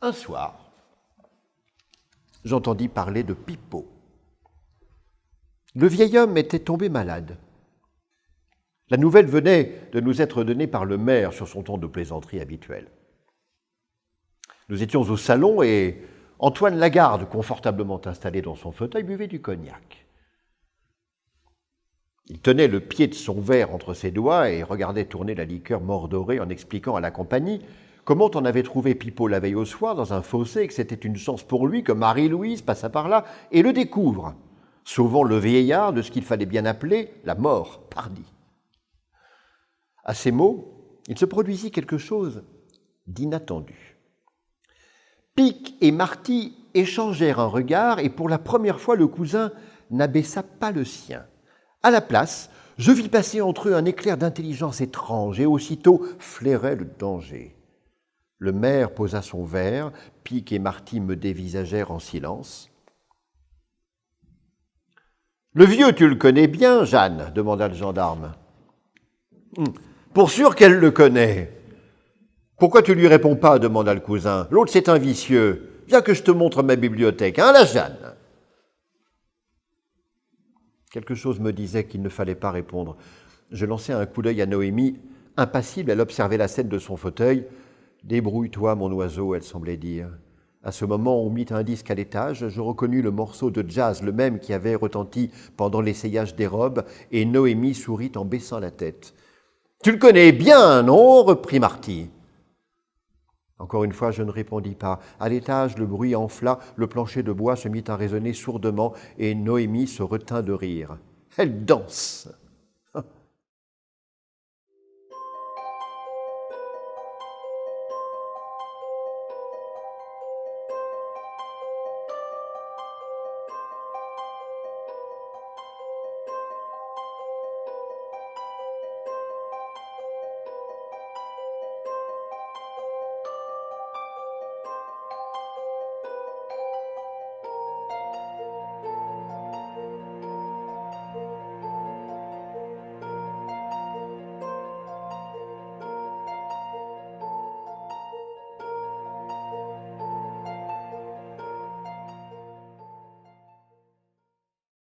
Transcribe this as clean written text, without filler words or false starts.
Un soir, j'entendis parler de Pipeau. Le vieil homme était tombé malade. La nouvelle venait de nous être donnée par le maire sur son ton de plaisanterie habituel. Nous étions au salon et Antoine Lagarde, confortablement installé dans son fauteuil, buvait du cognac. Il tenait le pied de son verre entre ses doigts et regardait tourner la liqueur mordorée en expliquant à la compagnie comment on avait trouvé Pipeau la veille au soir dans un fossé et que c'était une chance pour lui que Marie-Louise passât par là et le découvre, sauvant le vieillard de ce qu'il fallait bien appeler la mort, pardi. À ces mots, il se produisit quelque chose d'inattendu. Pic et Marty échangèrent un regard et pour la première fois le cousin n'abaissa pas le sien. À la place, je vis passer entre eux un éclair d'intelligence étrange et aussitôt flairait le danger. Le maire posa son verre, Pic et Marty me dévisagèrent en silence. « Le vieux, tu le connais bien, Jeanne ?» demanda le gendarme. « Pour sûr qu'elle le connaît. »« Pourquoi tu lui réponds pas ?» demanda le cousin. « L'autre, c'est un vicieux. Viens que je te montre ma bibliothèque, hein, la Jeanne ?» Quelque chose me disait qu'il ne fallait pas répondre. Je lançai un coup d'œil à Noémie, impassible, elle observait la scène de son fauteuil. « Débrouille-toi, mon oiseau », elle semblait dire. À ce moment, on mit un disque à l'étage, je reconnus le morceau de jazz, le même qui avait retenti pendant l'essayage des robes, et Noémie sourit en baissant la tête. « Tu le connais bien, non ?» reprit Marty. Encore une fois, je ne répondis pas. À l'étage, le bruit enfla, le plancher de bois se mit à résonner sourdement et Noémie se retint de rire. « Elle danse !»